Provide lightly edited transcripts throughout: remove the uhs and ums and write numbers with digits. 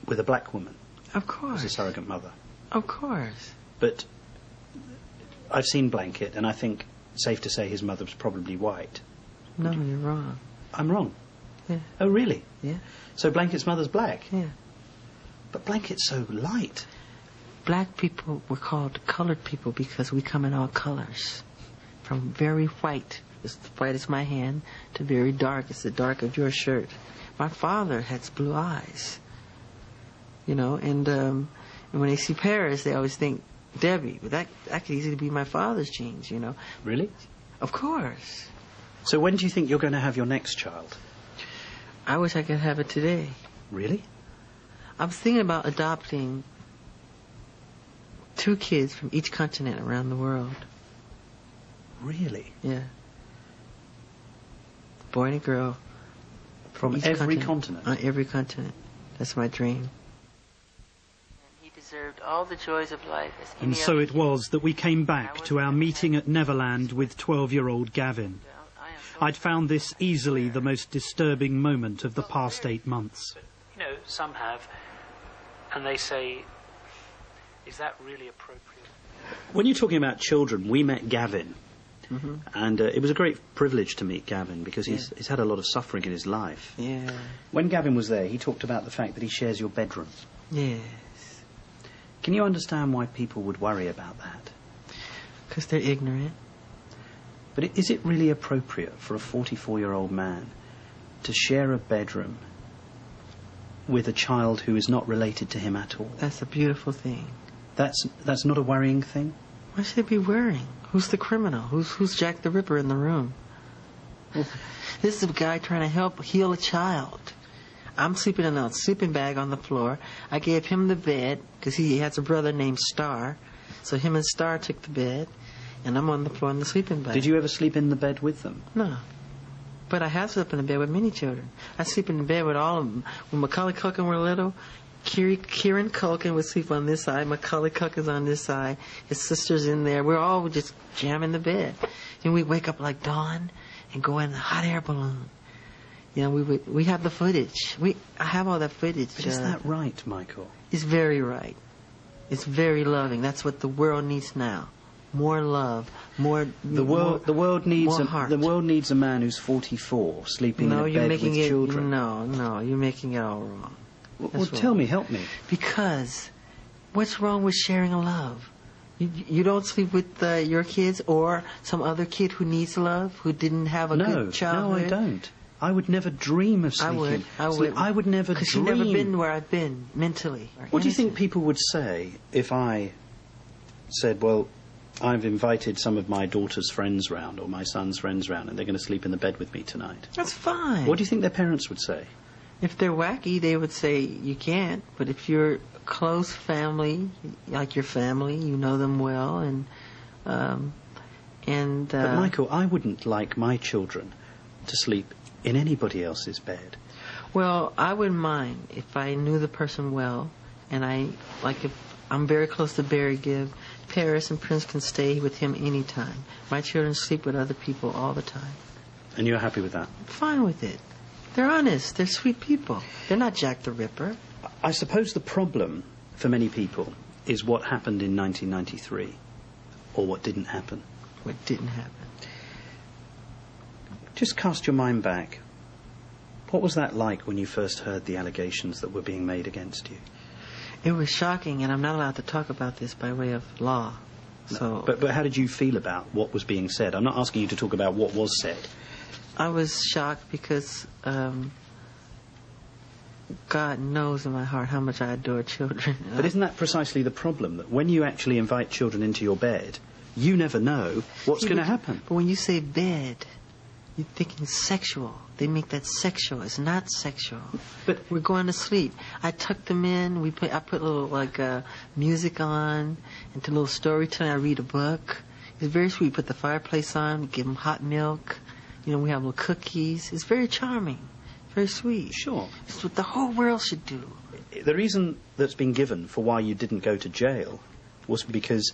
with a black woman. Of course. As a surrogate mother. Of course. But I've seen Blanket, and I think safe to say his mother was probably white. No, you're wrong. I'm wrong? Yeah. Oh, really? Yeah. So Blanket's mother's black? Yeah. But Blanket's so light. Black people were called colored people because we come in all colors. From very white, as white as my hand, to very dark, as the dark of your shirt. My father has blue eyes. You know, and when they see Paris, they always think Debbie. But that could easily be my father's genes, you know. Really? Of course. So when do you think you're going to have your next child? I wish I could have it today. Really? I'm thinking about adopting 2 kids from each continent around the world. Really? Yeah. Boy and a girl. From every continent? On every continent. That's my dream. He deserved all the joys of life. And so it was that we came back to our meeting at Neverland with 12-year-old Gavin. I'd found this easily the most disturbing moment of the past 8 months. You know, some have, and they say, is that really appropriate? When you're talking about children, we met Gavin. Mm-hmm. And it was a great privilege to meet Gavin because he's had a lot of suffering in his life. Yeah. When Gavin was there, he talked about the fact that he shares your bedroom. Yes. Can you understand why people would worry about that? Because they're ignorant. But is it really appropriate for a 44-year-old man to share a bedroom with a child who is not related to him at all? That's a beautiful thing. That's not a worrying thing? Why should it be worrying? Who's the criminal? Who's Jack the Ripper in the room? This is a guy trying to help heal a child. I'm sleeping in a sleeping bag on the floor. I gave him the bed because he has a brother named Star. So him and Star took the bed, and I'm on the floor in the sleeping bag. Did you ever sleep in the bed with them? No. But I have slept in the bed with many children. I sleep in the bed with all of them. When Macaulay Culkin were little, Kieran Culkin would sleep on this side. Macaulay Culkin's on this side. His sister's in there. We're all just jamming the bed. And we wake up like dawn and go in a hot air balloon. You know, we have the footage. I have all that footage. But is that right, Michael? It's very right. It's very loving. That's what the world needs now. More love, more. The world needs heart. a man who's 44 sleeping in a bed with children. No, you're making it all wrong. Well, tell me, help me. Because what's wrong with sharing a love? You don't sleep with your kids or some other kid who needs love, who didn't have a good childhood? No, I don't. I would never dream of sleeping. I would. I would never dream. Because you've never been where I've been, mentally. What do you think people would say if I said, well, I've invited some of my daughter's friends round or my son's friends round and they're going to sleep in the bed with me tonight? That's fine. What do you think their parents would say? If they're wacky, they would say you can't. But if you're a close family, like your family, you know them well, But Michael, I wouldn't like my children to sleep in anybody else's bed. Well, I wouldn't mind if I knew the person well, and if I'm very close to Barry Gibb, Paris and Prince can stay with him anytime. My children sleep with other people all the time. And you're happy with that? I'm fine with it. They're honest. They're sweet people. They're not Jack the Ripper. I suppose the problem for many people is what happened in 1993, or what didn't happen. What didn't happen. Just cast your mind back. What was that like when you first heard the allegations that were being made against you? It was shocking, and I'm not allowed to talk about this by way of law. So, But how did you feel about what was being said? I'm not asking you to talk about what was said. I was shocked because God knows in my heart how much I adore children. But isn't that precisely the problem? That when you actually invite children into your bed, you never know what's going to happen. But when you say bed, you're thinking sexual. They make that sexual. It's not sexual. But we're going to sleep. I tuck them in. I put a little music on, and to a little storytelling. I read a book. It's very sweet. Put the fireplace on. Give them hot milk. You know, we have little cookies. It's very charming. Very sweet. Sure. It's what the whole world should do. The reason that's been given for why you didn't go to jail was because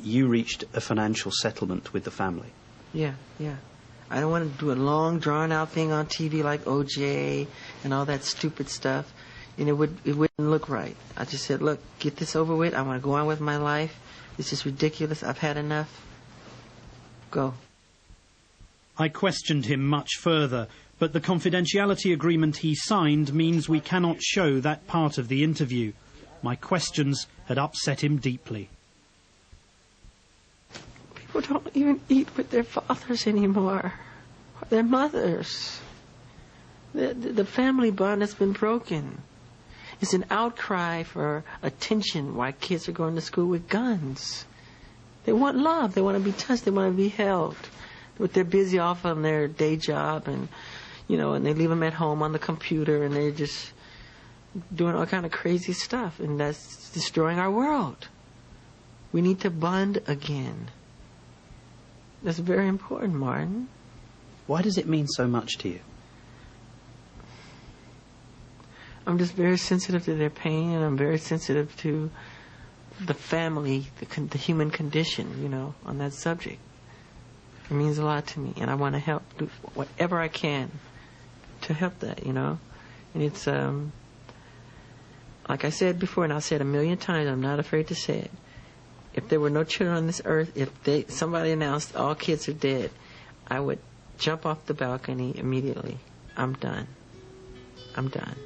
you reached a financial settlement with the family. Yeah. I don't want to do a long, drawn-out thing on TV like O.J. and all that stupid stuff. and it wouldn't look right. I just said, look, get this over with. I want to go on with my life. This is ridiculous. I've had enough. Go. I questioned him much further, but the confidentiality agreement he signed means we cannot show that part of the interview. My questions had upset him deeply. People don't even eat with their fathers anymore, or their mothers. The family bond has been broken. It's an outcry for attention why kids are going to school with guns. They want love. They want to be touched. They want to be held. But they're busy off on their day job, and and they leave them at home on the computer, and they're just doing all kind of crazy stuff, and that's destroying our world. We need to bond again. That's very important, Martin. Why does it mean so much to you? I'm just very sensitive to their pain, and I'm very sensitive to the family, the human condition, on that subject. It means a lot to me, and I want to help, do whatever I can to help that, And it's, like I said before, and I'll say it 1,000,000 times, I'm not afraid to say it. If there were no children on this earth, if somebody announced all kids are dead, I would jump off the balcony immediately. I'm done. I'm done.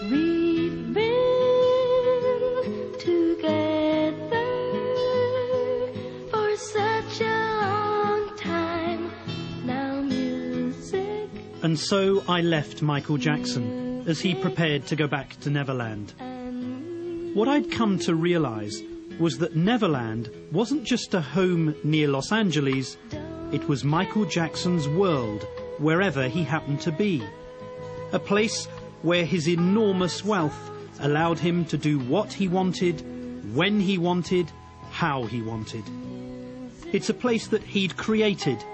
We've been together for such a long time now, music. And so I left Michael Jackson as he prepared to go back to Neverland. What I'd come to realise was that Neverland wasn't just a home near Los Angeles, it was Michael Jackson's world, wherever he happened to be. A place where his enormous wealth allowed him to do what he wanted, when he wanted, how he wanted. It's a place that he'd created.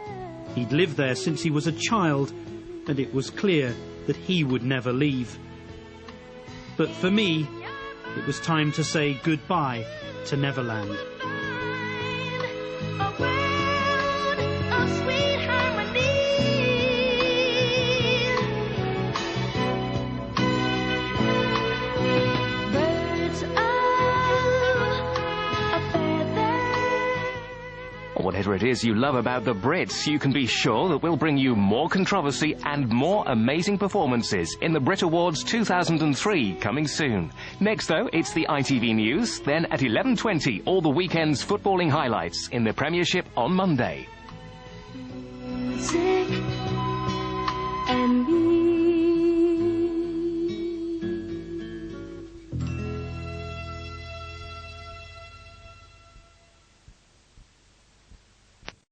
He'd lived there since he was a child, and it was clear that he would never leave. But for me, it was time to say goodbye to Neverland. Whatever it is you love about the Brits, you can be sure that we'll bring you more controversy and more amazing performances in the Brit Awards 2003 coming soon. Next, though, it's the ITV News. Then at 11:20, all the weekend's footballing highlights in the Premiership on Monday. Music.